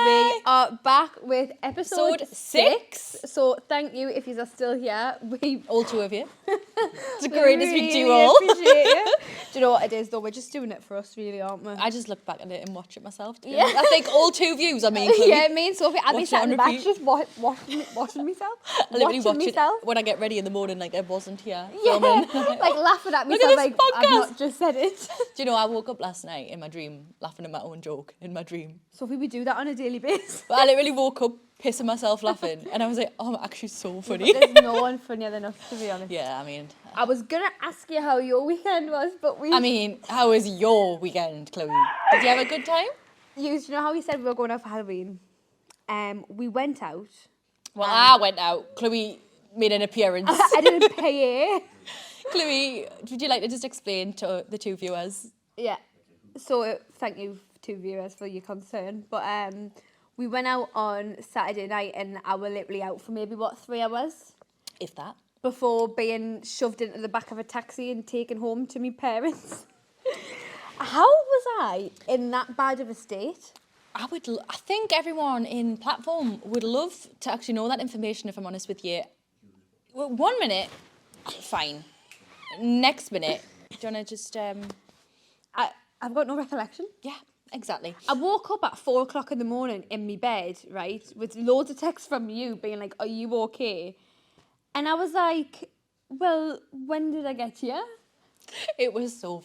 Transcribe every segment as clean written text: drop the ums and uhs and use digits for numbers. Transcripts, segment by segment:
We are back with episode 6. So thank you if you are still here. All 2 of you. It's We great to speak to you all. appreciate you. Do you know what it is though? We're just doing it for us, really, aren't we? I just look back at it and watch it myself. Yeah. I think all 2 views are me and Chloe. Yeah, me and Sophie. I'll be Watch sat it in the on back repeat. just watching myself. I literally watch myself. it when I get ready in the morning, like I wasn't here Yeah, filming. like laughing at Look myself, at this like I've podcast. not just said it. Do you know, I woke up last night in my dream laughing at my own joke in my dream. Sophie, we do that on a daily basis. But I literally woke up pissing myself laughing and I was like, oh, I'm actually so funny. But there's no one funnier than us, to be honest. Yeah, I mean, I was gonna ask you how your weekend was, but how was your weekend, Chloe? Did you have a good time? You know how we said we were going out for Halloween? We went out. Well, I went out. Chloe made an appearance. I didn't pay. Chloe, would you like to just explain to the 2 viewers? Yeah. So thank you to viewers for your concern. But we went out on Saturday night and I was literally out for maybe 3 hours If that. before being shoved into the back of a taxi and taken home to my parents. How was I in that bad of a state? I think everyone in platform would love to actually know that information, if I'm honest with you. Well, 1 minute, fine. Next minute, do you want to just... I've got no recollection. Yeah, exactly. I woke up at 4 o'clock in the morning in my bed, right, with loads of texts from you being like, are you okay? And I was like, well, when did I get here? It was so...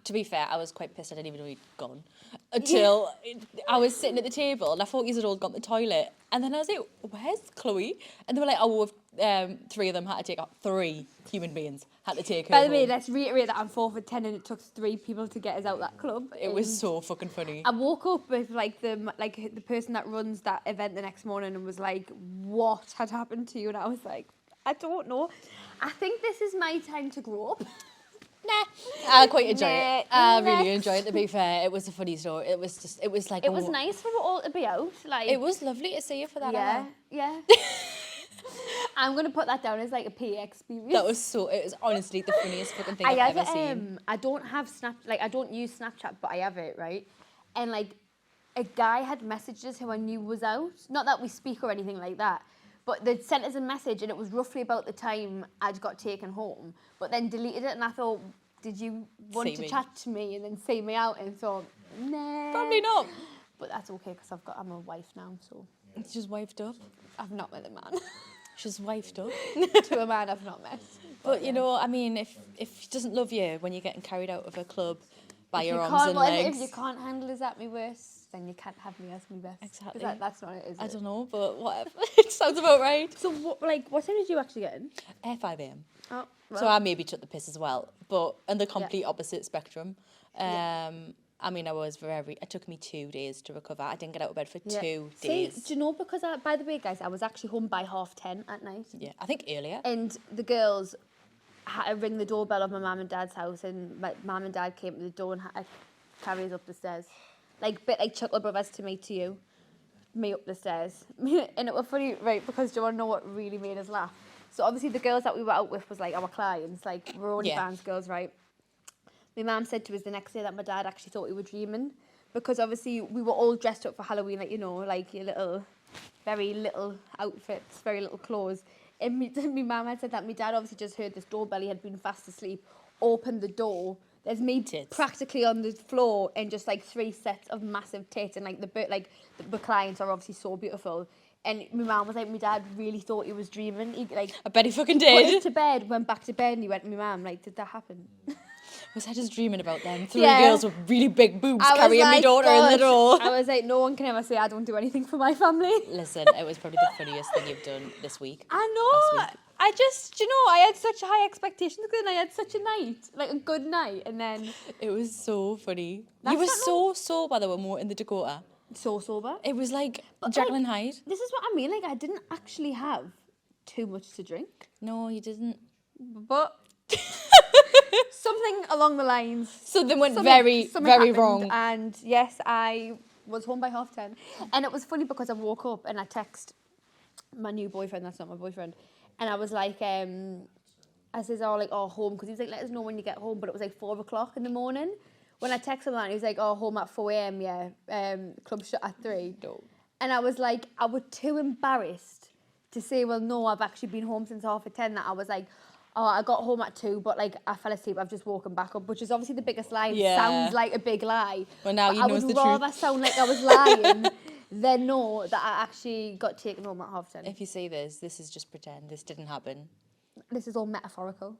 to be fair, I was quite pissed. I didn't even know he'd gone. Until I was sitting at the table and I thought you had all gone to the toilet. And then I was like, where's Chloe? And they were like, oh, 3 of them had to take out 3 human beings. Had to take her By the way, home. let's reiterate that I'm 4 for 10 and it took 3 people to get us out that club. It was so fucking funny. I woke up with the person that runs that event the next morning and was like, what had happened to you? And I was like, I don't know. I think this is my time to grow up. Nah, I quite enjoy it. I really Next. enjoyed it, to be fair. It was a funny story. It was like... It was nice for it all to be out. Like, It was lovely to see you for that yeah, hour. yeah. I'm going to put that down as like a PA experience. It was honestly the funniest fucking thing I've ever seen. I don't have I don't use Snapchat, but I have it, right? And like, a guy had messages who I knew was out. Not that we speak or anything like that, but they'd sent us a message and it was roughly about the time I'd got taken home, but then deleted it and I thought, did you want See to me. chat to me and then see me out? And thought, nah. Probably not. But that's okay because I'm a wife now, so It's just wifed up. I've not met a man. She's wifed up. To a man I've not met. But, you know, I mean, if he doesn't love you when you're getting carried out of a club by your You arms can't- and well, legs... If you can't handle us at me worst, then you can't have me as me best. Exactly. That's not it, is I it? don't know, but whatever. It sounds about right. So, what time did you actually get in? 5 a.m. Oh, So I maybe took the piss as well, but on the complete opposite spectrum. I mean, it took me 2 days to recover. I didn't get out of bed for 2 days. See, do you know, because by the way, guys, I was actually home by 10:30 at night. Yeah, I think earlier. And the girls had to ring the doorbell of my mum and dad's house, and my mum and dad came to the door and had to carry us up the stairs. Like, bit like Chuckle Brothers to me up the stairs. And it was funny, right, because do you want to know what really made us laugh? So obviously the girls that we were out with was like our clients, like we're only fans girls, right? My mum said to us the next day that my dad actually thought we were dreaming because obviously we were all dressed up for Halloween, like, you know, like your very little outfits, very little clothes. And my mum had said that my dad obviously just heard this doorbell, he had been fast asleep, opened the door. There's me practically on the floor and just like 3 sets of massive tits and the clients are obviously so beautiful. And my mum was like, my dad really thought he was dreaming. He, like, I bet he fucking put did. us to bed, went back to bed, and he went to my mum, like, did that happen? Was I just dreaming about them? 3 Yeah. girls with really big boobs I was carrying my like, daughter in the door. I was like, no one can ever say I don't do anything for my family. Listen, it was probably the funniest thing you've done this week. I know. Last week. I just, you know, I had such high expectations because then I had such a night, like a good night, and then It was so funny. That's You were not so sober though when we were in the Dakota. so sober. It was like But, Jekyll like, and Hyde. This is what I mean. Like, I didn't actually have too much to drink, No, you didn't. but something along the lines. Something went something very happened, wrong. And yes, I was home by 10:30, and it was funny because I woke up and I text my new boyfriend. That's not my boyfriend, and I was like, I says, home, because he was like, let us know when you get home, but it was like 4 o'clock in the morning. When I texted him that, he was like, home at 4 a.m, yeah, club shut at 3. No. And I was like, I was too embarrassed to say, well, no, I've actually been home since 10:30, that I was like, oh, I got home at 2, but like I fell asleep, I've just woken back up, which is obviously the biggest lie. It Yeah. sounds like a big lie. Well, now but you I know it's would the truth. rather sound like I was lying than know that I actually got taken home at 10:30. If you say this is just pretend. This didn't happen. This is all metaphorical.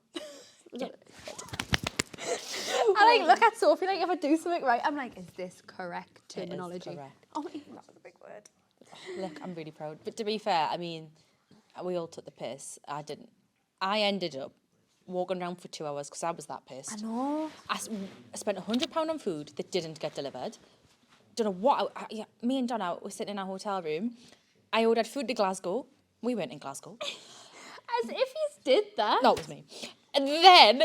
I like look at Sophie, like if I do something right, I'm like, is this correct terminology? It is correct. Oh, even that was a big word. Look, I'm really proud. But to be fair, I mean, we all took the piss. I didn't. I ended up walking around for 2 hours because I was that pissed. I know. I spent £100 on food that didn't get delivered. Don't know what. Me and Donna were sitting in our hotel room. I ordered food to Glasgow. We weren't in Glasgow. As if you did that. No, it was me. And then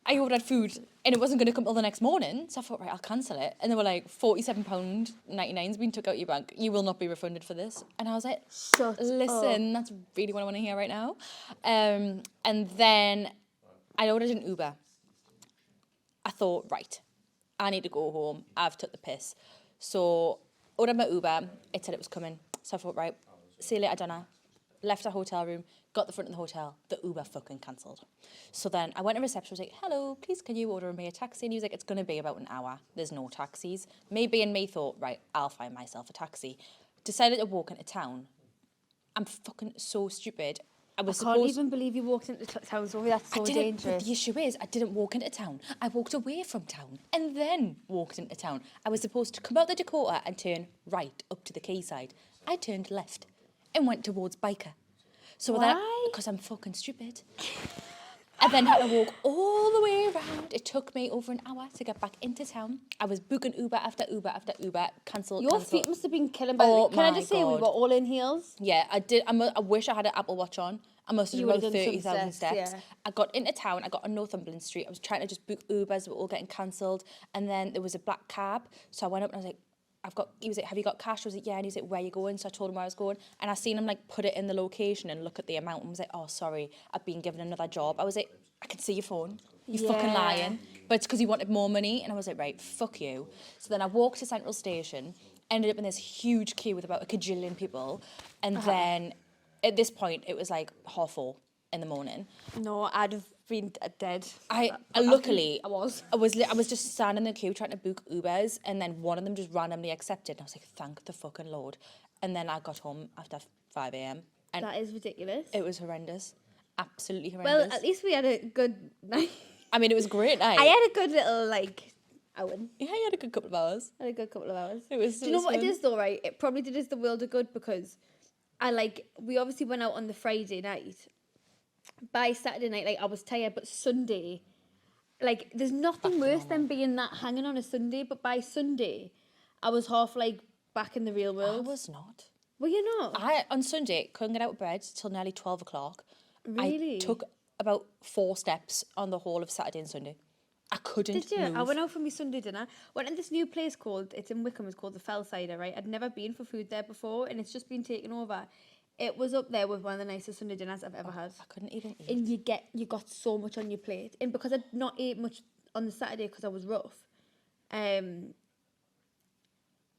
I ordered food and it wasn't going to come till the next morning. So I thought, right, I'll cancel it. And they were like, £47.99's been took out your bank. You will not be refunded for this. And I was like, listen, that's really what I want to hear right now. And then I ordered an Uber. I thought, right, I need to go home. I've took the piss. So ordered my Uber. It said it was coming. So I thought, right, see you later, Donna. Left our hotel room, got the front of the hotel, the Uber fucking cancelled. So then I went to reception, I was like, hello, please can you order me a taxi? And he was like, it's going to be about an hour. There's no taxis. Me thought, right, I'll find myself a taxi. Decided to walk into town. I'm fucking so stupid. I can't even believe you walked into town, Sophie. That's so dangerous. The issue is, I didn't walk into town. I walked away from town and then walked into town. I was supposed to come out the Dakota and turn right up to the quayside. I turned left and went towards Biker. So why? Because I'm fucking stupid. And then had to walk all the way around. It took me over an hour to get back into town. I was booking Uber after Uber after Uber. Cancelled. Feet must have been killing by Oh, Can I just say we were all in heels? Yeah, I did. I wish I had an Apple Watch on. I must have done about 30,000 steps. Yeah. I got into town. I got on Northumberland Street. I was trying to just book Ubers. They were all getting cancelled. And then there was a black cab. So I went up and I was like, he was like, have you got cash? I was like, yeah. And he was like, where are you going? So I told him where I was going. And I seen him like put it in the location and look at the amount and was like, oh, sorry, I've been given another job. I was like, I can see your phone. You're fucking lying. But it's because he wanted more money. And I was like, right, fuck you. So then I walked to Central Station, ended up in this huge queue with about a cajillion people. And then at this point, it was like 4:30 in the morning. No, I'd have been dead. Luckily, I was just standing in the queue trying to book Ubers, and then one of them just randomly accepted. And I was like, thank the fucking Lord. And then I got home after 5 a.m. and that is ridiculous. it was horrendous. Absolutely horrendous. Well, at least we had a good night. I mean, it was a great night. I had a good little, outing. Yeah, you had a good couple of hours. I had a good couple of hours. It was. Do you know what it is though, right? It probably did us the world of good because we obviously went out on the Friday night. By Saturday night, I was tired, but Sunday, there's nothing worse than being that hanging on a Sunday, but by Sunday, I was half, back in the real world. I was not. Were you not? On Sunday, couldn't get out of bed till nearly 12 o'clock. Really? I took about 4 steps on the whole of Saturday and Sunday. I couldn't Did you? move. I went out for my Sunday dinner. Went in this new place it's in Wickham, it's called the Fell Cider, right? I'd never been for food there before, and it's just been taken over. It was up there with one of the nicest Sunday dinners I've ever had. I couldn't even eat. And you got so much on your plate. And because I'd not ate much on the Saturday because I was rough, I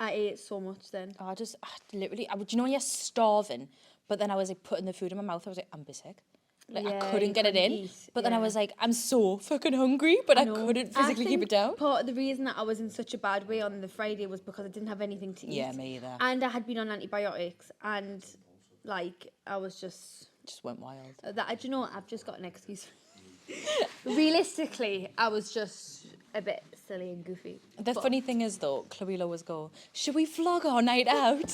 ate so much then. I literally, you know when you're starving, but then I was putting the food in my mouth, I was like, I'm sick. I couldn't get it in. Eat. But then I was like, I'm so fucking hungry, but I couldn't physically keep it down. Part of the reason that I was in such a bad way on the Friday was because I didn't have anything to eat. Yeah, me either. And I had been on antibiotics and I was just went wild. Do you know what? I've just got an excuse. Realistically, I was just a bit silly and goofy. The funny thing is, though, Chloe always go, should we vlog our night out?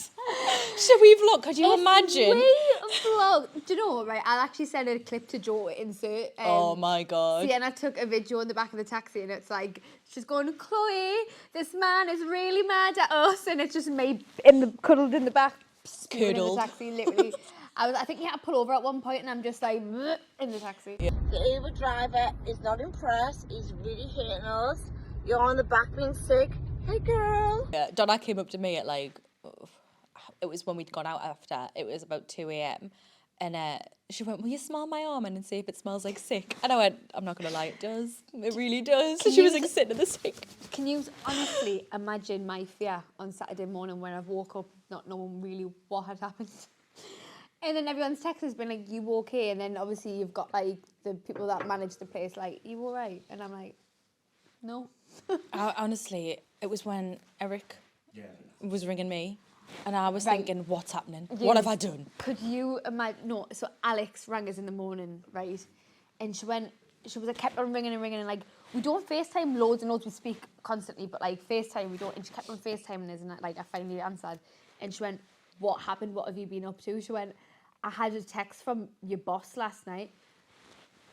Should we vlog? Could you imagine? We vlog. Do you know what, right? I'll actually send a clip to Joe to insert. Oh, my God. Sienna took a video in the back of the taxi and it's she's going, Chloe, this man is really mad at us. And it's just me cuddled in the back. Cuddled. In the taxi, literally. I think you had to pull over at one point and I'm just in the taxi. Yeah. The Uber driver is not impressed. He's really hating us. You're on the back being sick. Hey, girl. Yeah, Donna came up to me at it was when we'd gone out after. It was about 2 a.m. And she went, will you smell my arm and see if it smells like sick? And I went, I'm not going to lie, it does. It really does. So she was like sitting in the sink. Can you honestly imagine my fear on Saturday morning when I've woke up not knowing really what had happened? And then everyone's text has been like, you okay? And then obviously you've got like the people that manage the place like, you all right? And I'm like, no. Honestly, it was when Eric was ringing me. And I was thinking, what's happening? What have I done? Could you imagine? No, so Alex rang us in the morning, right? And she was like, kept on ringing and ringing. And like, we don't FaceTime loads and loads, we speak constantly, but like FaceTime, we don't. And she kept on FaceTiming us and like, I finally answered. And she went, what happened? What have you been up to? She went, I had a text from your boss last night.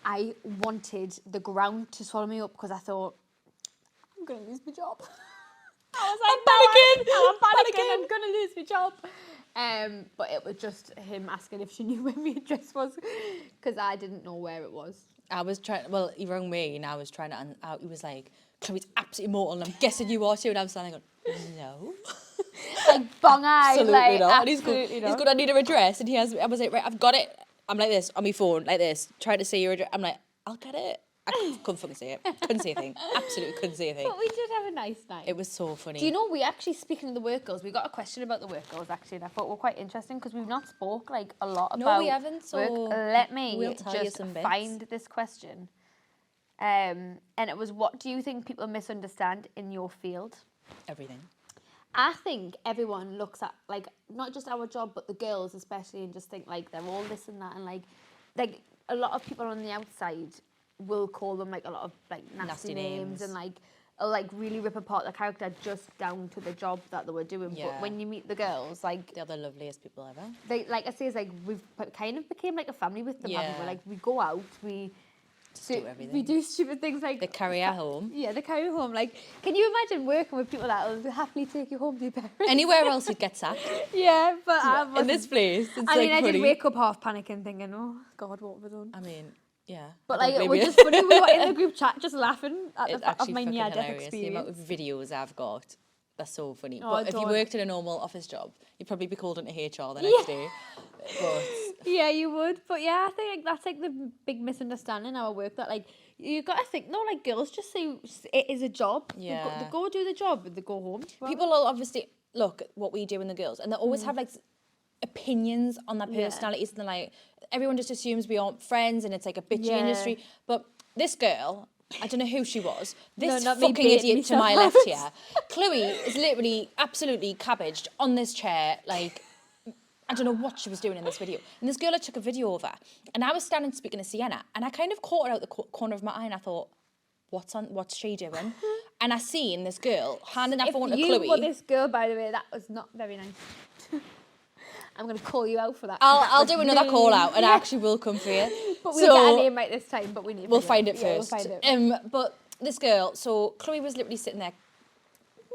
I wanted the ground to swallow me up because I thought, I'm going to lose my job. I was like, I'm panicking. I'm going to lose my job. But it was just him asking if she knew where my address was because I didn't know where it was. I was trying, well, he rang me and I was trying to, he was like, Chloe's absolutely mortal and I'm guessing you are too. And I'm standing going, no. Like bong eye. Absolutely like, not. Absolutely not. He's good, I need her address. And I was like, right, I've got it. I'm like this on my phone, like this, trying to see your address. I'm like, I'll get it. I couldn't fucking see it. Couldn't see a thing. Absolutely couldn't see a thing. But we did have a nice night. It was so funny. Do you know, we actually, speaking of the work girls, we got a question about the work girls actually, and I thought were quite interesting because we've not spoke like a lot about No, we haven't, so work. Let me we'll tell you just some bits. find this question. And it was, what do you think people misunderstand in your field? Everything. I think everyone looks at, like, not just our job, but the girls especially, and just think, like, they're all this and that, and, like a lot of people on the outside will call them, like, a lot of, like, nasty names and, like, really rip apart the character just down to the job that they were doing. Yeah. But when you meet the girls, like... They're the loveliest people ever. They, like I say, it's like, we've kind of became, like, a family with them. Yeah. We're, like, we go out, we... Do everything. We do stupid things like... They carry her home. Yeah, they carry you home. Like, can you imagine working with people that will happily take you home to your parents? Anywhere else you'd get sacked. Yeah, but In this place, it's I mean, like I did funny. wake up half panicking thinking, oh, God, what have I done? I mean, yeah. But, I like, don't it blame was you. just funny. We were in the group chat just laughing at It's the fact of actually my fucking near-death hilarious. The amount of experience. videos I've got, they're so funny. Oh, but if you don't. worked in a normal office job, you'd probably be called into HR the next day. But Yeah, you would. But, yeah, I think like, that's, like, the big misunderstanding in our work that, like, you got to think, no, like, girls just say it is a job. Yeah. They go do the job and they go home. Well, people will obviously look at what we do in the girls, and they always have, like, opinions on their personalities, and they're like, everyone just assumes we aren't friends, and it's like a bitchy industry. But this girl, I don't know who she was, this not me fucking baiting idiot to myself my out. left here, Chloe is literally absolutely cabbaged on this chair, like, I don't know what she was doing in this video. And this girl had took a video of her, and I was standing speaking to Sienna, and I kind of caught her out the corner of my eye, and I thought, what's she doing? And I seen this girl handing her phone to Chloe. If you were this girl, by the way, that was not very nice. I'm going to call you out for that. I'll do another call out, and I actually will come for you. But we'll get a name right this time, but we need... We'll find it Yeah, first. we'll find it. But this girl, so Chloe was literally sitting there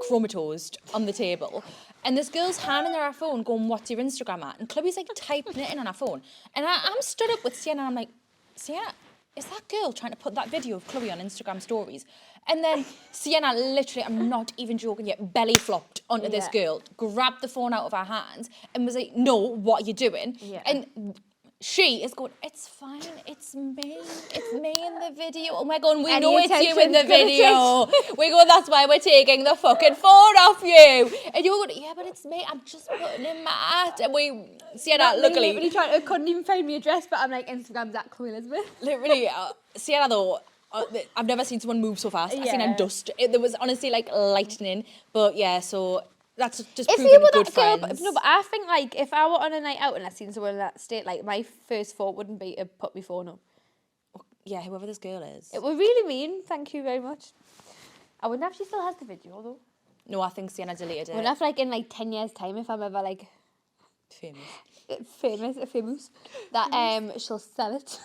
chromatosed on the table, and this girl's handing her phone going, what's your Instagram at? And Chloe's like typing it in on her phone, and I'm stood up with Sienna, and I'm like, Sienna, is that girl trying to put that video of Chloe on Instagram stories? And then Sienna literally, I'm not even joking yet, belly flopped onto this girl, grabbed the phone out of her hands and was like, no, what are you doing? Yeah. And she is going, it's fine, it's me in the video. And we're going, we Any know it's you in the attention's gonna video. We go, that's why we're taking the fucking phone off you. And you're going, yeah, but it's me, I'm just putting in my ad. And Sienna, luckily. I couldn't even find my address, but I'm like, Instagram's at Chloe Elizabeth. Literally, Sienna though, I've never seen someone move so fast. I've seen her dust. There was honestly like lightning. But yeah, so that's just If proving you were good that girl, friends. no, but I think like if I were on a night out and I seen someone in that state, like my first thought wouldn't be to put my phone up. Yeah, whoever this girl is. It would really mean, thank you very much. I wonder if she still has the video though. No, I think Sienna deleted I it. wonder if like in like 10 years time, if I'm ever like Famous. famous, that she'll sell it.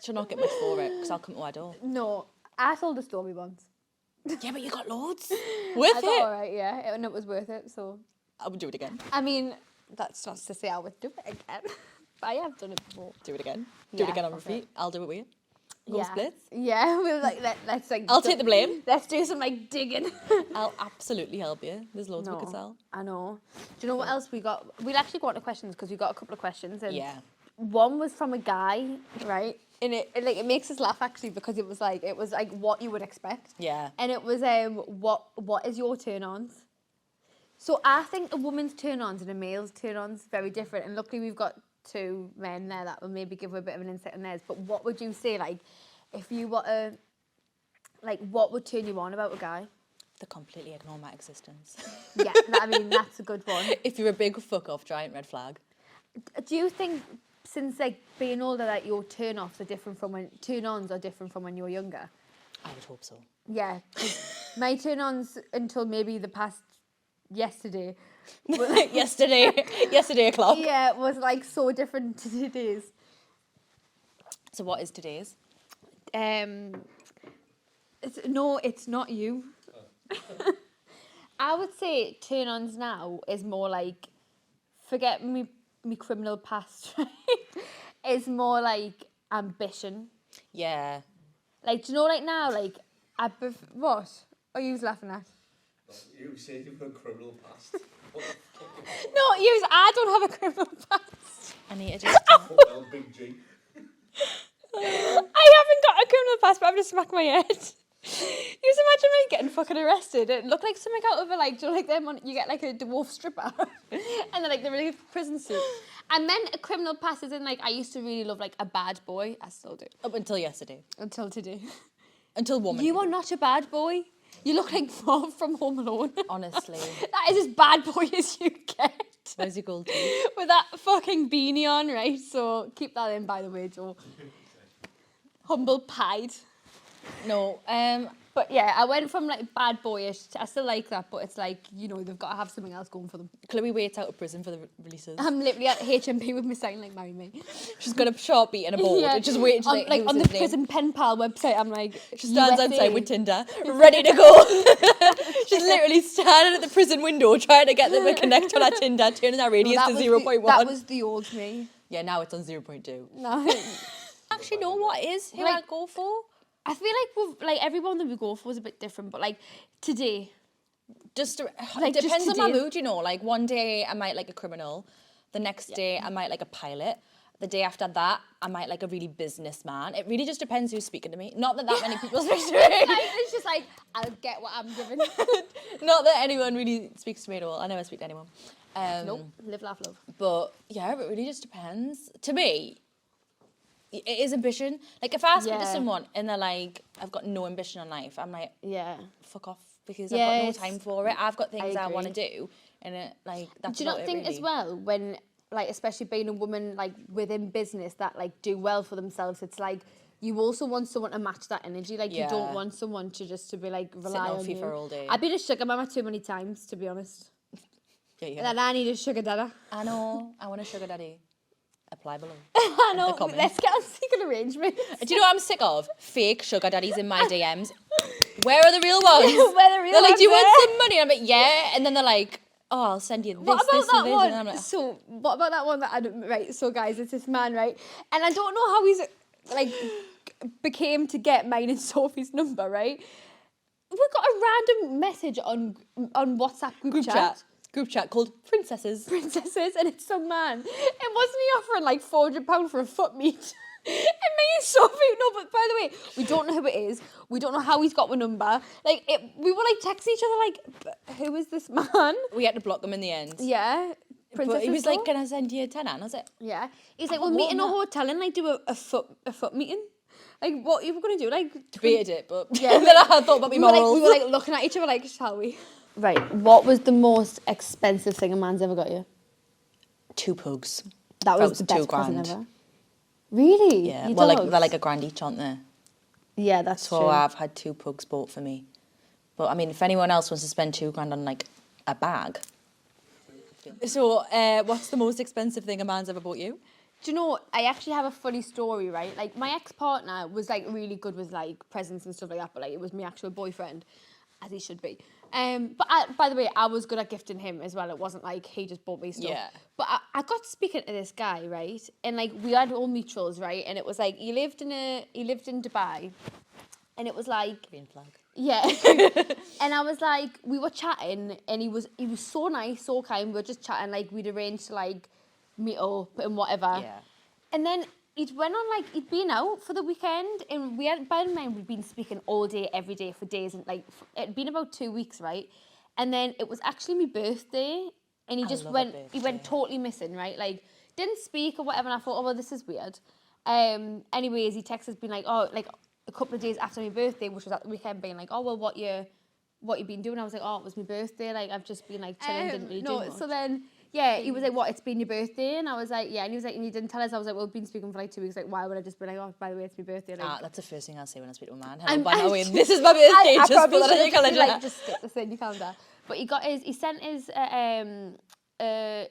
She'll not get much for it because I'll come to her door. No, I sold a story once. Yeah, but you got loads. I Worth got it. alright, yeah, and it was worth it. So I would do it again. I mean, that's not to say I would do it again, but I have done it before. Do it again. Do it Yeah, again on okay. repeat. I'll do it with you. Go splits. Yeah, we'll like let's like. I'll take the blame. Let's do some like digging. I'll absolutely help you. There's loads we could sell. I know. Do you know what else we got? We'll actually go on to questions because we got a couple of questions. And Yeah. one was from a guy, right? And it makes us laugh actually because it was like what you would expect. Yeah. And it was what is your turn-ons? So I think a woman's turn-ons and a male's turn-ons very different. And luckily we've got two men there that will maybe give a bit of an insight on theirs. But what would you say, like, if you were to, like, what would turn you on about a guy? They completely ignore my existence. Yeah, I mean, that's a good one. If you're a big fuck off, giant red flag. Do you think, since, like, being older, that your turn-offs are different from when, turn-ons are different from when you were younger? I would hope so. Yeah, 'cause my turn-ons until maybe the past yesterday. yesterday o'clock. Yeah, it was like so different to today's. So what is today's? It's not you. I would say turn-ons now is more like, forget me criminal past, right? It's more like ambition. Yeah. Like, do you know, like now, like, what are you laughing at? You say you've got a criminal past. What the fuck? No, I don't have a criminal past. I need to just... Well, Big G. I haven't got a criminal past, but I've just smacked my head. You just imagine me getting fucking arrested. It looked like something out of a, like, do you know, like them on, you get like a dwarf stripper, and then like the really prison suit. I meant a criminal past as in, like, I used to really love like a bad boy. I still do. Up until yesterday. Until today. Until woman. You are not a bad boy. You look like Bob from Home Alone. Honestly. That is as bad boy as you get. Where's your gold teeth? With that fucking beanie on, right? So keep that in, by the way, Joe. Humble pied. No, But yeah, I went from like bad boyish to, I still like that, but it's like, you know, they've got to have something else going for them. Chloe waits out of prison for the releases. I'm literally at HMP with my sign like, marry me. She's got a Sharpie and a board. Yeah. Just waiting to Like on the prison pen pal website, I'm like, She stands USA. outside with Tinder, ready to go. She's literally standing at the prison window trying to get them to connect on our Tinder, turning our radius to 0.1. That was the old me. Yeah, now it's on 0.2. No. Actually, know what is who Like- I'd go for? I feel like everyone that we go for is a bit different, but like today, Just Like, it just depends on my today. mood, you know. Like one day I might like a criminal, the next day I might like a pilot, the day after that I might like a really businessman. It really just depends who's speaking to me. Not that many people speak to me. it's just like, I'll get what I'm given. Not that anyone really speaks to me at all. I never speak to anyone. Nope, live, laugh, love. But yeah, it really just depends. To me, it is ambition. Like if I speak to Yeah. someone and they're like, I've got no ambition in life, I'm like, Yeah. fuck off, because I've got no Yes. time for it. I've got things I agree. want to do, and it, like that's Do you about not it, think really. as well, when, like, especially being a woman, like, within business that, like, do well for themselves, it's like, you also want someone to match that energy. Like, you don't Yeah. want someone to just to be, like, rely Sitting on on FIFA you. all day. I've been a sugar mama too many times, to be honest. Yeah. And I need a sugar daddy. I know. I want a sugar daddy. Apply below. I In the know, comments. let's get on secret arrangements. Do you know what I'm sick of? Fake sugar daddies in my DMs. Where are the real ones? Where the real They're like, do you ones want are?" some money? I'm like, yeah. And then they're like, oh, I'll send you this, What about this, that and this. one? And I'm like, So, what about that one that I don't, right, so guys, it's this man, right? And I don't know how he's, like, became to get mine and Sophie's number, right? We got a random message on WhatsApp group chat. Group chat called Princesses. Princesses, and it's some man. And wasn't he offering like £400 for a foot meet? And me and Sophie, no, but by the way, we don't know who it is. We don't know how he's got my number. Like, we were like texting each other, like, "But who is this man?" We had to block them in the end. Yeah. But he Princesses was like, though? can I send you a tenner? And I was like, Yeah. He's like, we'll What meet in a am I- hotel and like do a foot meeting. Like, what are you going to do? Like, debated it, but Yeah. then I thought about my morals. we were like looking at each other like, shall we? Right. What was the most expensive thing a man's ever got you? 2 pugs. That was the $2 best present grand. ever. Really? Yeah, Your well, like dogs? they're like a grand each, aren't they? Yeah, that's So true. I've had 2 pugs bought for me. But I mean, if anyone else wants to spend £2 grand on like a bag. So, what's the most expensive thing a man's ever bought you? Do you know, I actually have a funny story, right? Like, my ex-partner was, like, really good with, like, presents and stuff like that, but, like, it was my actual boyfriend, as he should be. By the way, I was good at gifting him as well. It wasn't like he just bought me stuff. Yeah. But I got speaking to this guy, right? And, like, we had all mutuals, right? And it was, like, he lived in Dubai. And it was, like... Green flag. Yeah. And I was like, we were chatting, and he was so nice, so kind. We were just chatting, like, we'd arranged to, like, meet up and whatever. Yeah. And then he'd went on, like, he'd been out for the weekend, and we had, by the mind, we'd been speaking all day, every day for days, and, like, it'd been about 2 weeks, right? And then it was actually my birthday, and he I just love a went, he went birthday. totally missing, right? Like, didn't speak or whatever, and I thought, oh, well, this is weird. Anyways, he texted, being like, oh, like, a couple of days after my birthday, which was at the weekend, being like, oh, well, what you been doing? I was like, oh, it was my birthday, like, I've just been, like, chilling, didn't really do much. So then, yeah, he was like, what, it's been your birthday? And I was like, yeah. And he was like, and you didn't tell us. I was like, well, we've been speaking for like 2 weeks. Like, why would I just be like, oh, by the way, it's my birthday? Like, That's the first thing I'll say when I speak to a man. Hello, by the way, this is my birthday. I Just probably put that on your should have calendar. like, just stick this in your calendar. But he sent his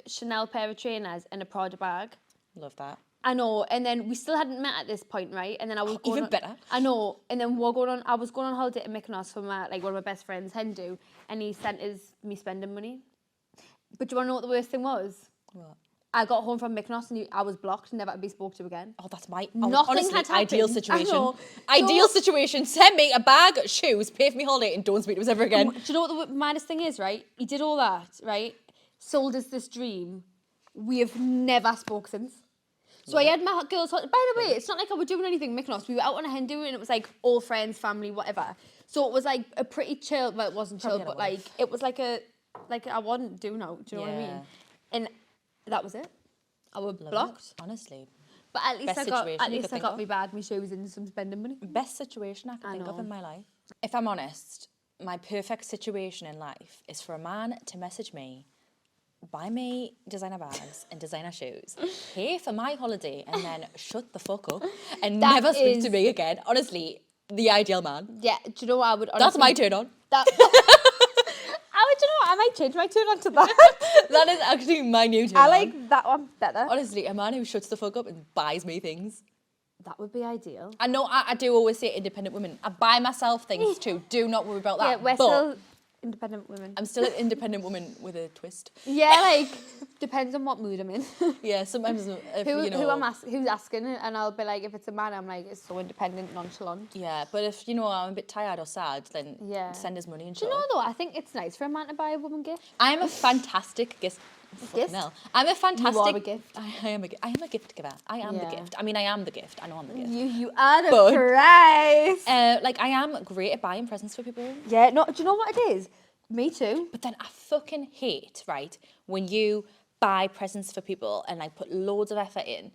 Chanel pair of trainers and a Prada bag. Love that. I know, and then we still hadn't met at this point, right? And then I was going Even on, better. I know, and then I was going on holiday to Mykonos for my, like, one of my best friends, Hindu, and he sent me spending money. But do you want to know what the worst thing was? What? I got home from Mykonos and I was blocked, never to be spoke to again. Oh, that's my Nothing honestly had happened. ideal I situation. know. Ideal situation. Send me a bag, shoes, pay for me holiday, and don't speak to us ever again. Do you know what the maddest thing is, right? He did all that, right? Sold us this dream. We have never spoke since. So I had my girls. By the way, it's not like I was doing anything Mykonos. We were out on a Hindu and it was like all friends, family, whatever. So it was like a pretty chill. Well, it wasn't chill, but like it was like I wouldn't do now. Do you know what I mean? And that was it. I was blocked. Honestly, But at least Best I situation got me bag, my shoes, and some spending money. best situation I can think of in my life. If I'm honest, my perfect situation in life is for a man to message me, buy me designer bags and designer shoes, pay for my holiday, and then shut the fuck up and That never speak is- to me again. Honestly, the ideal man. Yeah, do you know what I would honestly... That's my turn on. Do you know what? I might change my turn on to that. That is actually my new turn I on. like that one better. Honestly, a man who shuts the fuck up and buys me things. That would be ideal. I know I do always say independent women. I buy myself things too. Do not worry about that. Yeah, we're But still independent women. I'm still an independent woman with a twist. Yeah, like, depends on what mood I'm in. Yeah, sometimes if, Who's asking, and I'll be like, if it's a man, I'm like, it's so independent, nonchalant. Yeah, but if, I'm a bit tired or sad, then Yeah. send us money and Do shit. you know though? I think it's nice for a man to buy a woman gift. I am a fantastic gift. Gift? No, I'm a fantastic... You are a gift. I am a gift giver. I am the Yeah. gift. I mean, I am the gift. I know I'm the gift. You are the But- prize. Like, I am great at buying presents for people. Yeah. No. Do you know what it is? Me too. But then I fucking hate, right, when you buy presents for people and like put loads of effort in,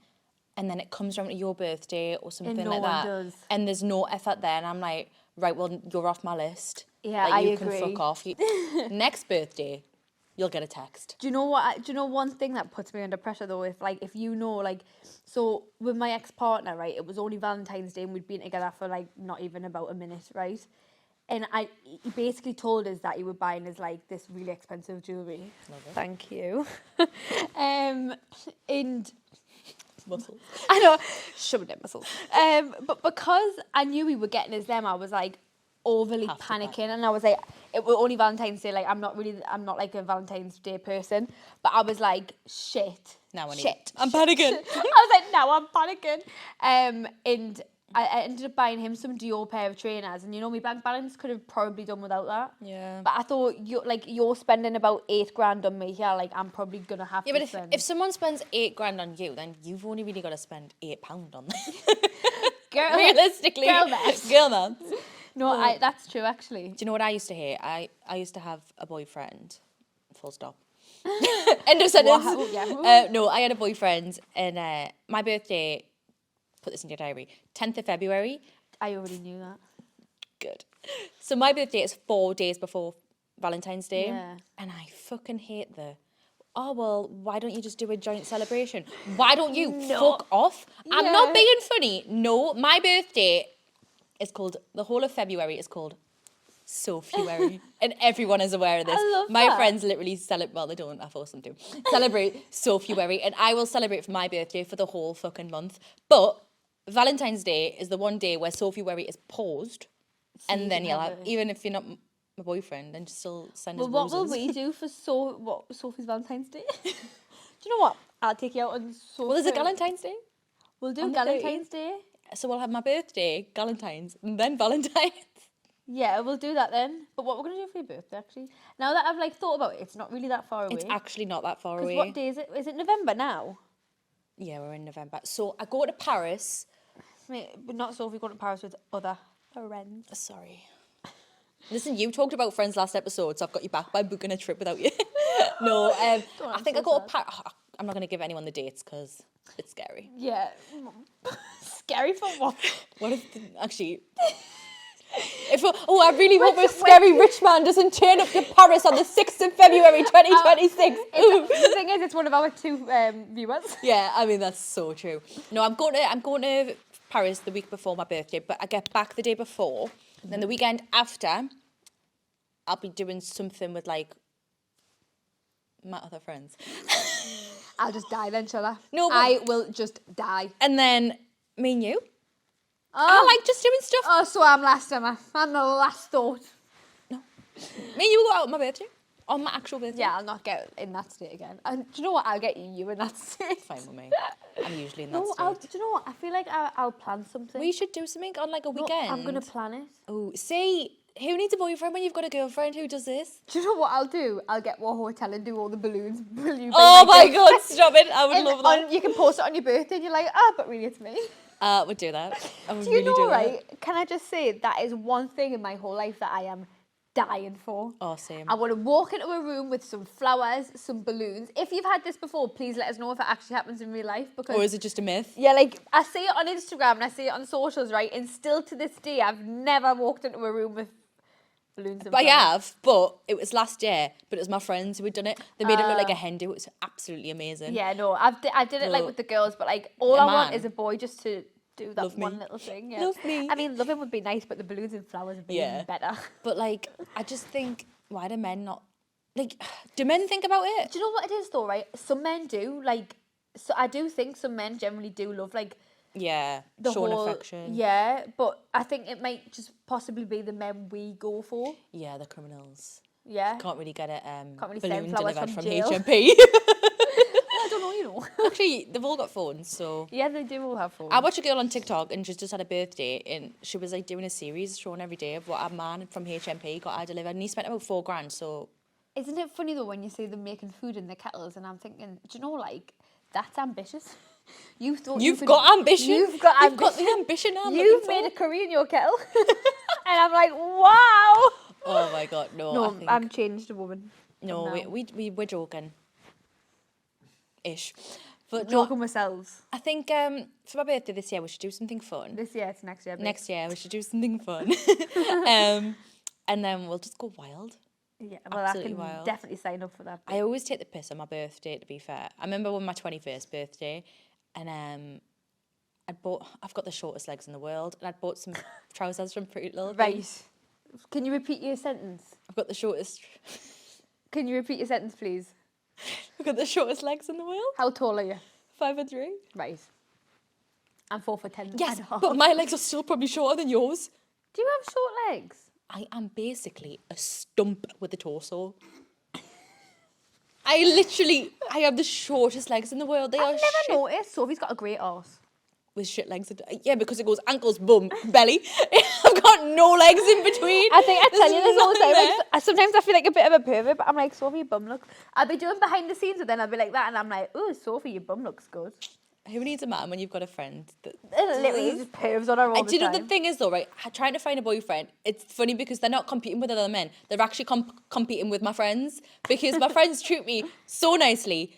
and then it comes around to your birthday or something no like one that, does. and there's no effort there, and I'm like, right, well, you're off my list. Yeah, like, I you agree. can fuck off. Next birthday, you'll get a text. Do you know what? Do you know one thing that puts me under pressure though? If you know, like, so with my ex-partner, right, it was only Valentine's Day and we'd been together for like not even about a minute, right? And he basically told us that he would buy us like this really expensive jewellery. Love it. Thank you. And Muscles. I know, shoving in muscles. But because I knew we were getting us them, I was like overly Have to panicking, and I was like, it was only Valentine's Day. Like I'm not like a Valentine's Day person, but I was like, shit. Now I need shit. I'm panicking. I was like, now I'm panicking. And I ended up buying him some Dior pair of trainers, and my bank balance could have probably done without that. Yeah. But I thought you're spending about $8,000 on me here. Like I'm probably gonna have Yeah, to but spend. if someone spends $8,000 on you, then you've only really got to spend £8 on them. Girl, Realistically. girl maths. Girl maths. No, that's true actually. Do you know what I used to hate? I used to have a boyfriend. Full stop. End of sentence. Wow, yeah. No, I had a boyfriend, and my birthday, put this in your diary, 10th of February. I already knew that. Good. So my birthday is 4 days before Valentine's Day. Yeah. And I fucking hate oh, well, why don't you just do a joint celebration? Why don't you fuck off? I'm not Yeah. being funny. No, my birthday is called, the whole of February is called Sophie-wary. And everyone is aware of this. I love my that. friends literally celebrate, well, they don't, I force them to, celebrate Sophie-wary. And I will celebrate for my birthday for the whole fucking month. But Valentine's Day is the one day where Sophie-wary is paused. you And then can you'll have have, it. even if you're not my boyfriend, then just still send us Well, what will roses. we do for Sophie's Valentine's Day? Do you know what? I'll take you out on Sophie. Well, is it Valentine's Day? We'll do on the Valentine's Day. So we'll have my birthday, Galentine's, and then Valentine's. Yeah, we'll do that then. But what we're gonna do for your birthday, actually? Now that I've thought about it, it's not really that far away. It's actually not that far 'Cause away. what day is it? Is it November now? Yeah, we're in November. So I go to Paris. But not Sophie going to Paris with other friends. Sorry. Listen, you talked about friends last episode, so I've got you back by booking a trip without you. No, I think I go to Paris. I'm not going to give anyone the dates because it's scary. Yeah. Scary for what? What if, actually... I really hope a scary rich man doesn't turn up to Paris on the 6th of February 2026. The thing is, it's one of our 2 viewers. Yeah, I mean, that's so true. No, I'm going to Paris the week before my birthday, but I get back the day before. And then the weekend after, I'll be doing something with, like, my other friends. I'll just die then, shall I? No, but... I will just die. And then me and you. Oh. I like just doing stuff. Oh, so I'm last, am I? I'm the last thought. Me and you will go out on my birthday. On my actual birthday. Yeah, I'll not get in that state again. And do you know what? I'll get you in that state. Fine with me. I'm usually in that state. Do you know what? I feel like I'll plan something. We should do something on like a weekend. I'm going to plan it. Oh, see, who needs a boyfriend when you've got a girlfriend who does this? Do you know what I'll do? I'll get one hotel and do all the balloons. Oh my God, stop it. I would love that. You can post it on your birthday and you're like, but really it's me. Would do that. I would Do you really know, do that. right? Can I just say that is one thing in my whole life that I am dying for. Oh, same. I want to walk into a room with some flowers, some balloons. If you've had this before, please let us know if it actually happens in real life. Because Or is it just a myth? yeah, like I see it on Instagram and I see it on socials, right? And still to this day, I've never walked into a room with balloons and But I flowers. have, but it was last year. But it was my friends who had done it. They made it look like a hen do. It was absolutely amazing. Yeah, no, I did it like No. with the girls, but like all Yeah, I want man. is a boy just to do that Love me. one little thing. Yeah. Love me. I mean, loving would be nice, but the balloons and flowers would be even better. But like, I just think, why do men not, like, do men think about it? Do you know what it is though, right? Some men do, like, so I do think some men generally do love, like, Yeah, the showing whole, affection. yeah, but I think it might just possibly be the men we go for. Yeah, the criminals. Yeah. Can't really get it really send balloon flowers delivered from from jail. HMP. I don't know, you know. Actually, they've all got phones, so... Yeah, they do all have phones. I watched a girl on TikTok and she's just had a birthday and she was like doing a series showing every day of what a man from HMP got her delivered and he spent about $4,000, so... Isn't it funny though when you see them making food in the kettles and I'm thinking, do you know, like, that's ambitious. You thought You've got ambition. You've got You've got the ambition I'm You've looking made for. a curry in your kettle. And I'm like, wow. Oh my God, no. No, I think, I'm changed a woman. no, from now. we're joking. Ish. But Joking no, ourselves. I think for my birthday this year we should do something fun. This year, it's next year. babe. Next year we should do something fun. And then we'll just go wild. Yeah, well, Absolutely I can wild. definitely sign up for that. I always take the piss on my birthday, to be fair. I remember on my 21st birthday, and I've got the shortest legs in the world, and I'd bought some trousers from Pretty Little Thing. Right. Can you repeat your sentence? I've got the shortest. Can you repeat your sentence, please? I've got the shortest legs in the world. How tall are you? 5'3". Right. I'm 4'10". Yes, and a half. but my legs are still probably shorter than yours. Do you have short legs? I am basically a stump with a torso. I have the shortest legs in the world. They are I've shit. never noticed. Sophie's got a great arse. With shit legs. Yeah, because it goes ankles, bum, belly. I've got no legs in between. I think I tell you this all the nothing time. there. Like, sometimes I feel like a bit of a pervert, but I'm like, Sophie, your bum looks... I'll be doing behind the scenes and then I'll be like that and I'm like, oh, Sophie, your bum looks good. Who needs a man when you've got a friend? Literally just pervs on her all the Do you know time. the thing is though, right? Trying to find a boyfriend, it's funny because they're not competing with other men. They're actually competing with my friends because my friends treat me so nicely.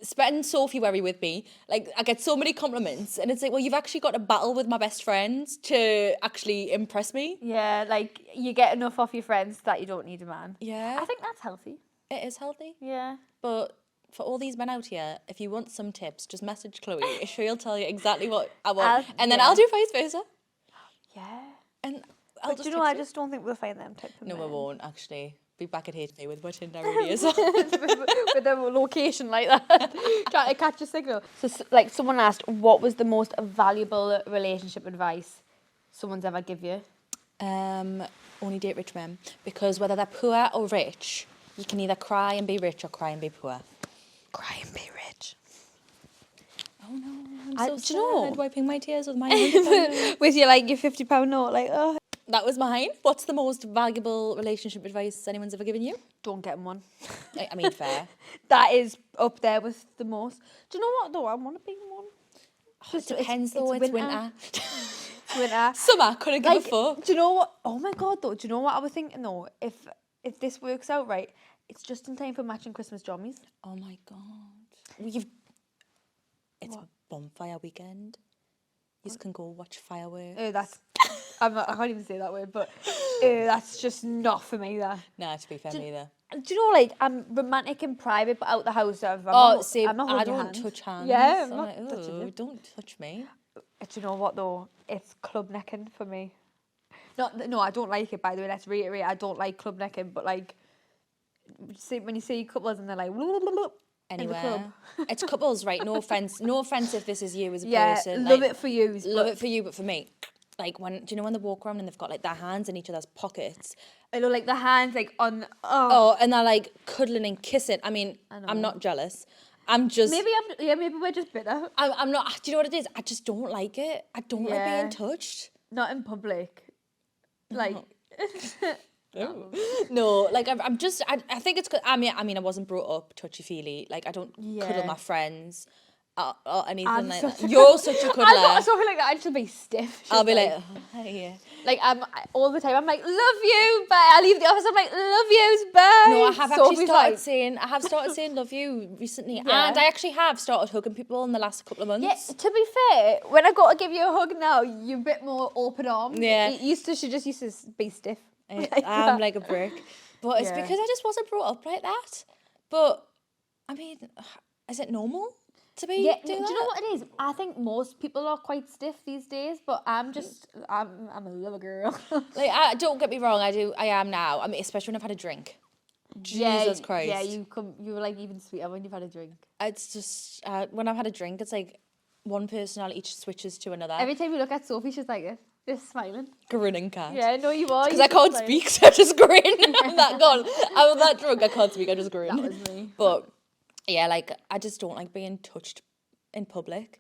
Spend Sophie with me. Like, I get so many compliments and it's like, well, you've actually got to battle with my best friends to actually impress me. Yeah, like, you get enough off your friends that you don't need a man. Yeah. I think that's healthy. It is healthy. Yeah. But for all these men out here, if you want some tips, just message Chloe. She'll tell you exactly what I want. And then yeah. I'll do vice versa. Yeah. And I'll But just you know, I text just don't think we'll find them type of No, men. I won't, actually. Be back at HMP with my Tinder radius on. With a location like that. Trying to catch a signal. So, like, someone asked, what was the most valuable relationship advice someone's ever give you? Only date rich men. Because whether they're poor or rich, you can either cry and be rich or cry and be poor. Cry and be rich. Oh no, I'm I- so do sad. you know- Wiping my tears with my hand. With your, like, your £50 note, like, oh. that was mine. What's the most valuable relationship advice anyone's ever given you? Don't get him one. I mean, fair. That is up there with the most. Do you know what though? I want to be one. It depends though. It's winter. It's winter. Summer, couldn't give a fuck. Do you know what? Oh my god, though. Do you know what I was thinking though? If this works out right, it's just in time for matching Christmas jammies. Oh my god. It's bonfire weekend. You can go watch fireworks. I can't even say that word, but that's just not for me. That. Nah, to be fair, neither. Do you know, like, I'm romantic in private, but out the house, I'm I not holding your don't hand. touch hands. Yeah, I'm I'm not like, touching "Ooh, you." don't touch me. Do you know what though? It's club necking for me. No, I don't like it. By the way, let's reiterate. I don't like club necking, but like, when you see couples and they're like, Anywhere. It's couples, right? No offense. No offense if this is you as a yeah, person. love like, it for you. Love it for you, but for me, like do you know when they walk around and they've got like their hands in each other's pockets? I know, like the hands, like on. Oh, and they're like cuddling and kissing. I mean, I'm not jealous. I'm just maybe we're just bitter. I'm not. Do you know what it is? I just don't like it. I don't like being touched. Not in public. Like. No, like I'm just. I think it's. I mean, I wasn't brought up touchy feely. Like I don't cuddle my friends or anything like that. You're such a cuddler. I'm not something like that. I'd just be stiff. I'll be like, oh, yeah. Like all the time. I'm like, love you, bye. I leave the office. I'm like, love you, bye. No, I have Sophie's started saying love you recently, Yeah. and I actually have started hugging people in the last couple of months. Yeah, to be fair, when I go to give you a hug now, you're a bit more open armed. Yeah. She just used to be stiff. I'm like a brick, but it's because I just wasn't brought up like that. But I mean, is it normal to be? Yeah, do you know what it is? I think most people are quite stiff these days, but I'm a little girl. Like, don't get me wrong, I am now. I mean, especially when I've had a drink. Jesus Christ. Yeah, you were like even sweeter when you've had a drink. It's just when I've had a drink, it's like one personality switches to another. Every time you look at Sophie, she's like this. Just smiling. Grinning cat. Yeah, no, you are. Because I can't speak, so I just grin. I'm that drunk, I can't speak, I just grin. That was me. But, yeah, like, I just don't like being touched in public.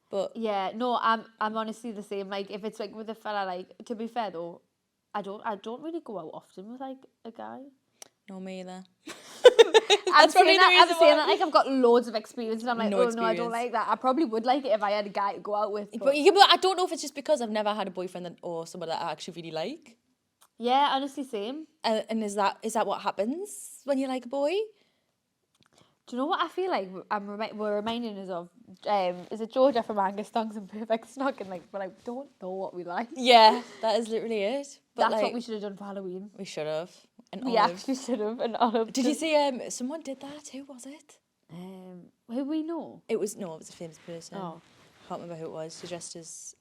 But yeah, no, I'm honestly the same. Like, if it's like with a fella, like, to be fair though, I don't really go out often with like a guy. no, me either. I'm saying that like I've got loads of experience, and I'm like, no, I don't like that. I probably would like it if I had a guy to go out with. But I don't know if it's just because I've never had a boyfriend or someone that I actually really like. Yeah, honestly, same. And is that what happens when you like a boy? Do you know what I feel like we're reminding us of? Is it Georgia from Angus Thongs and Perfect Snog? And like, we're like, don't know what we like. Yeah, that is literally it. But that's like, what we should have done for Halloween. We should have. We actually should have. An olive. Did you see? Someone did that. Who was it? Who we know? It was a famous person. Oh, I can't remember who it was. She dressed as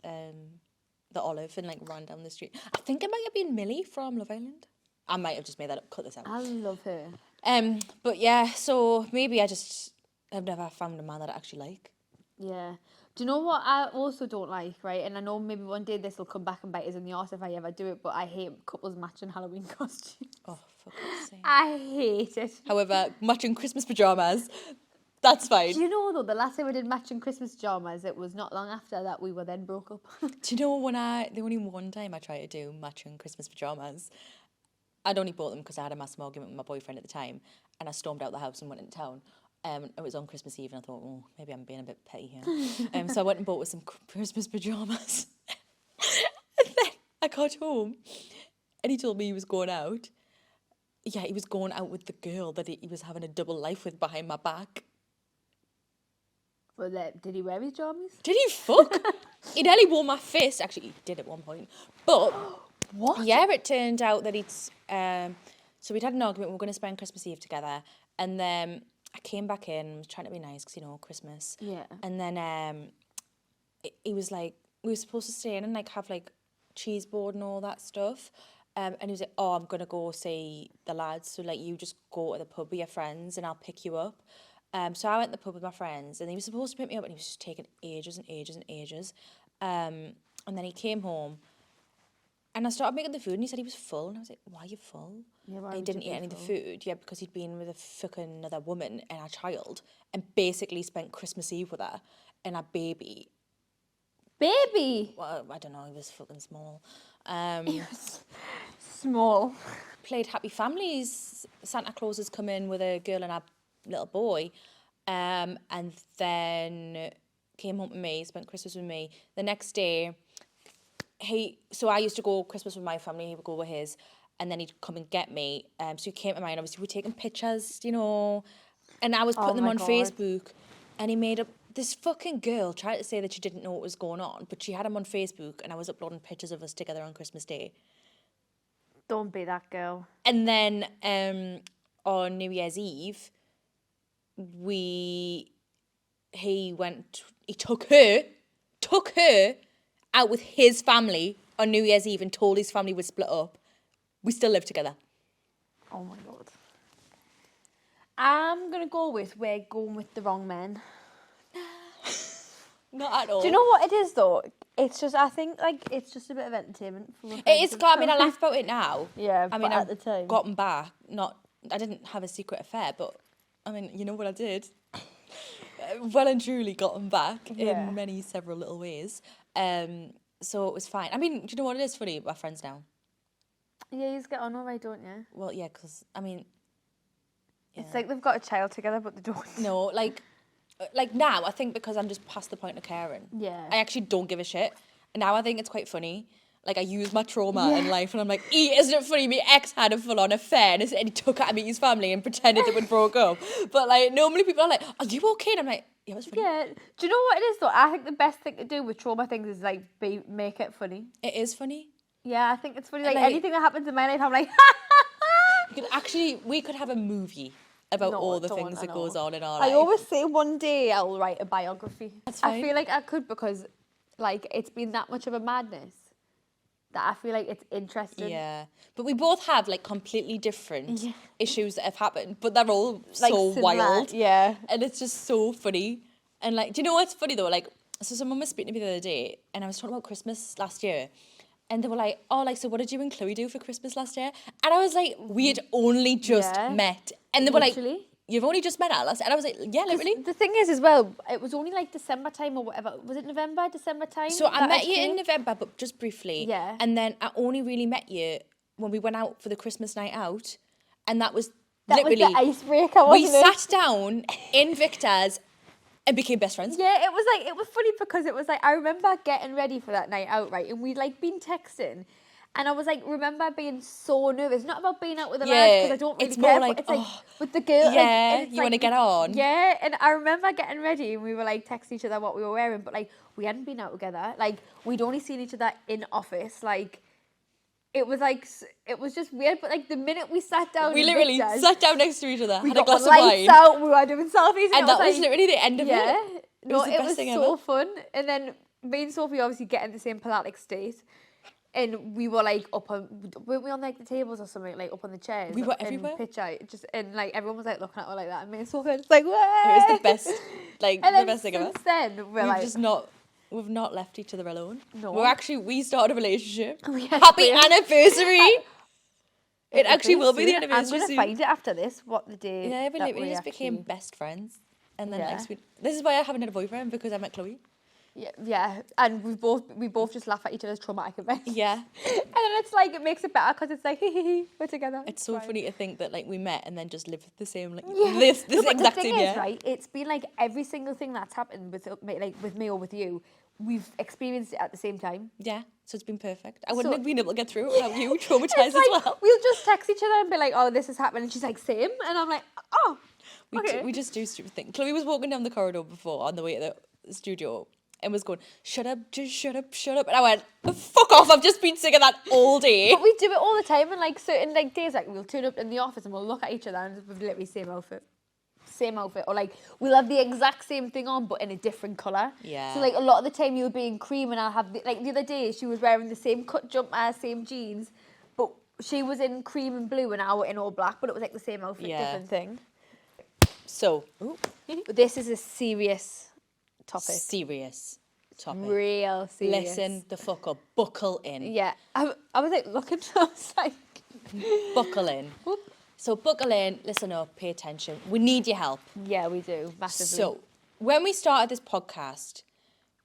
the olive and like ran down the street. I think it might have been Millie from Love Island. I might have just made that up. Cut this out. I love her. But yeah, so maybe I've never found a man that I actually like. Yeah. Do you know what I also don't like, right? And I know maybe one day this will come back and bite us in the arse if I ever do it, but I hate couples matching Halloween costumes. Oh, for God's sake. I hate it. However, matching Christmas pyjamas, that's fine. Do you know, though, the last time we did matching Christmas pyjamas, it was not long after that we were then broke up. Do you know the only one time I tried to do matching Christmas pyjamas, I'd only bought them because I had a massive argument with my boyfriend at the time, and I stormed out the house and went into town. It was on Christmas Eve, and I thought, oh, maybe I'm being a bit petty here. So I went and bought with some Christmas pyjamas. And then I got home, and he told me he was going out. Yeah, he was going out with the girl that he was having a double life with behind my back. Well, did he wear his jammies? Did he fuck? He nearly wore my fist. Actually, he did at one point. But what? Yeah, it turned out that so we'd had an argument. We were going to spend Christmas Eve together, and then I came back in, was trying to be nice because Christmas. Yeah. And then he was like, we were supposed to stay in and like have like cheese board and all that stuff. And he was like, oh, I'm gonna go see the lads, so like you just go to the pub with your friends and I'll pick you up. So I went to the pub with my friends, and he was supposed to pick me up, and he was just taking ages and ages and ages. And then he came home, and I started making the food, and he said he was full, and I was like, why are you full? Yeah, and he didn't eat any of the food. Yeah, because he'd been with a fucking another woman and a child, and basically spent Christmas Eve with her and a baby. Baby? Well, I don't know, he was fucking small. Small. Played Happy Families. Santa Claus has come in with a girl and a little boy. And then came home with me, spent Christmas with me. The next day, so I used to go Christmas with my family, he would go with his, and then he'd come and get me. So he came to mine, obviously we were taking pictures, you know, and I was putting them my on God. Facebook, and he made up, this fucking girl tried to say that she didn't know what was going on, but she had him on Facebook, and I was uploading pictures of us together on Christmas Day. Don't be that girl. And then on New Year's Eve, he took her out with his family on New Year's Eve and told his family we'd split up. We still live together. Oh my God. I'm going to go with we're going with the wrong men. Not at all. Do you know what it is though? It's just, I think like it's just a bit of entertainment. For my It friends is, I mean, I laugh about it now. Yeah, I mean, but at the time. gotten back, I didn't have a secret affair, but I mean, you know what I did? Well and truly gotten back in several little ways. So it was fine. I mean, do you know what it is funny? We're friends now. Yeah, you get on all right, don't you? Well, yeah, because, I mean... Yeah. It's like they've got a child together, but they don't. No, like now, I think because I'm just past the point of caring. Yeah. I actually don't give a shit. And now I think it's quite funny. Like, I use my trauma in life, and I'm like, isn't it funny? My ex had a full-on affair, and he took her to meet his family and pretended that we'd broke up. But, like, normally people are like, are you okay? And I'm like, yeah, it was funny. Yeah. Do you know what it is, though? I think the best thing to do with trauma things is, like, make it funny. It is funny. Yeah, I think it's funny. Like, Like- anything that happens in my life, I'm like, We could have a movie about No, all the don't, things I that know. goes on in our I life. always say one day I'll write a biography. That's I fine. feel like I could because, like, it's been that much of a madness that I feel like it's interesting. Yeah, but we both have like completely different issues that have happened, but they're all so similar, wild. yeah. And it's just so funny. And like, do you know what's funny though? Like, so someone was speaking to me the other day, and I was talking about Christmas last year, and they were like, "Oh, like, so what did you and Chloe do for Christmas last year?" And I was like, "We had only just met," and they were like, Literally. "You've only just met Alice," and I was like, "Yeah, literally." The thing is, as well, it was only like December time or whatever. Was it November, December time? So I that met you came? in November, but just briefly. Yeah. And then I only really met you when we went out for the Christmas night out, and that was That was literally the icebreaker, we wasn't it? sat down in Victor's and became best friends. Yeah, it was funny because it was like, I remember getting ready for that night out, right? And we'd like been texting. And I was like, remember being so nervous. Not about being out with the lads, because I don't really it's care. more like, but it's like, oh, with the girl. yeah, and it's you wanna like, get on. Yeah, and I remember getting ready and we were like texting each other what we were wearing. But like, we hadn't been out together. Like, we'd only seen each other in office. Like, it was like, it was just weird. But like, the minute we sat down, We in literally Victor's, sat down next to each other, we had a got glass the of lights wine, out, we were doing selfies. and that was like, literally the end of yeah. it. No, the it best was thing so ever. fun. And then me and Sophie obviously get in the same pilatic state. And we were like weren't we on like the tables or something, like up on the chairs? We were in everywhere. Picture, just and like everyone was like looking at her like that, and me and Sophie were just like, "Wah!" It was the best, like And the then best thing ever. since then, we're We've not left each other alone. No. We started a relationship. We Happy actually- anniversary! It actually will be the soon. anniversary I'm gonna soon. find it after this. What the day? Yeah, but that literally we just became actually- best friends. And then Yeah. next week, this is why I haven't had a boyfriend, because I met Chloe. Yeah, and we both just laugh at each other's traumatic events. Yeah. And then it's like it makes it better because it's like we're together. It's so fine. funny to think that like we met and then just lived the same like Yeah. this No, but exact the thing same is, year. right, it's been like every single thing that's happened with me or with you, we've experienced it at the same time. Yeah. So it's been perfect. I wouldn't So- have been able to get through it without you traumatized It's like, as well. we'll just text each other and be like, oh, this has happened. And she's like, same. And I'm like, oh, okay. We just do stupid things. Chloe was walking down the corridor before on the way to the studio and was going, shut up, just shut up, shut up. And I went, fuck off, I've just been singing that all day. But we do it all the time. And like certain like days, like we'll turn up in the office and we'll look at each other and we've literally same outfit. Or like we'll have the exact same thing on but in a different colour. Yeah. So like a lot of the time you'll be in cream and I'll have like the other day she was wearing the same cut jumper, same jeans, but she was in cream and blue and I was in all black, but it was like the same outfit, Yeah. different thing. So, But this is a serious topic. serious topic. Real serious. Listen the fuck up. Buckle in. Yeah. I was like looking I was like Buckle in. So buckle in, listen up, pay attention. We need your help. yeah, we do massively. So, when we started this podcast,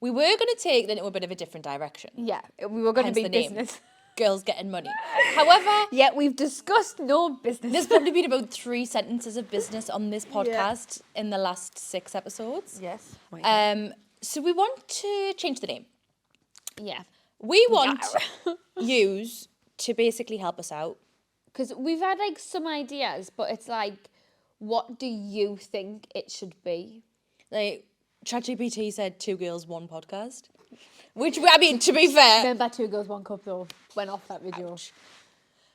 we were going to take it into a bit of a different direction. yeah, we were going to Hence be the name. business. girls getting money. However, Yeah, we've discussed no business. there's probably been about 3 sentences of business on this podcast in the last 6 episodes. Yes. So we want to change the name. Yeah. We want yous to basically help us out. Because we've had like some ideas, but it's like, what do you think it should be? Like, ChatGPT said 2 girls, 1 podcast. Which, I mean, to be fair... Remember 2 girls, 1 cup though? Went off that video. Ouch.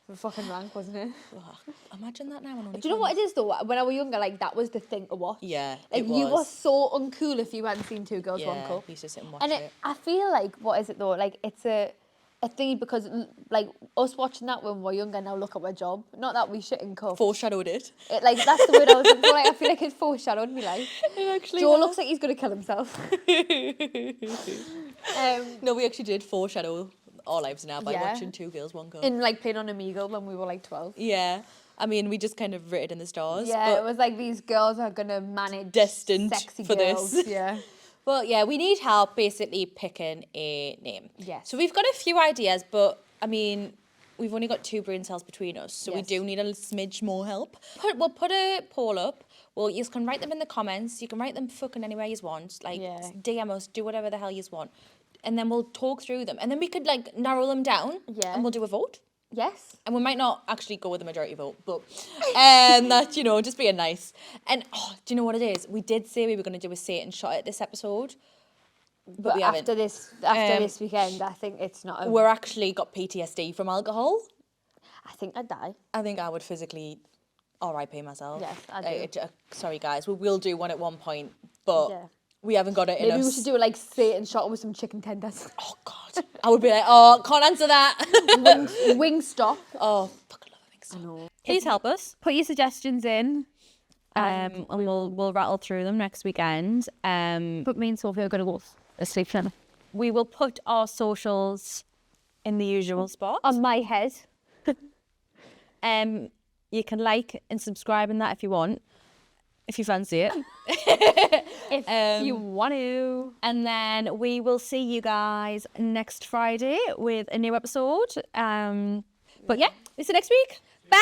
The fucking rank, wasn't it? Ugh, imagine that now. Do you know what it is though? When I was younger, like that was the thing to watch. Yeah, Like it you were was. so uncool if you hadn't seen 2 girls, 1 Yeah, cup. we used to sit and watch And it. I feel like, what is it though? Like it's a thing because like us watching that when we were younger, now look at our job. Not that we shit in cup. Foreshadowed it. Like that's the word I was looking for. Like I feel like it foreshadowed me life. It actually Joe has. looks like he's gonna kill himself. No, we actually did foreshadow our lives now by Yeah. watching 2 girls, 1 cup. In like playing on Amigo when we were like 12. Yeah. I mean, we just kind of wrote it in the stars. Yeah, but it was like these girls are gonna manage Destined sexy for girls. this. Yeah. Well, yeah, we need help basically picking a name. Yes. So we've got a few ideas, but I mean, we've only got 2 brain cells between us, so we Yes. do need a smidge more help. We'll put a poll up. Well, you can write them in the comments. You can write them fucking anywhere you want. Like, Yeah. DM us, do whatever the hell you want. And then we'll talk through them. And then we could, like, narrow them down. Yeah. And we'll do a vote. Yes. And we might not actually go with the majority vote, but that, you know, just being nice. And, oh, do you know what it is? We did say we were going to do a Satan shot at this episode, but we haven't. After this weekend, I think it's not. We're actually got PTSD from alcohol. I think I'd die. I think I would physically RIP myself. Yes, I do. Sorry, guys. We will do one at one point, but Yeah. we haven't got it in Maybe us. we should do like Satan shot with some chicken tenders. Oh, God. I would be like, oh, can't answer that. Wing stop. Oh, fucking love a mix up. Please help us. Put your suggestions in. And we'll rattle through them next weekend. But me and Sophie are going to go asleep tonight. We will put our socials in the usual spot. On my head. You can like and subscribe in that if you want, if you fancy it. If you want to. And then we will see you guys next Friday with a new episode. But yeah, see you next week. Bye.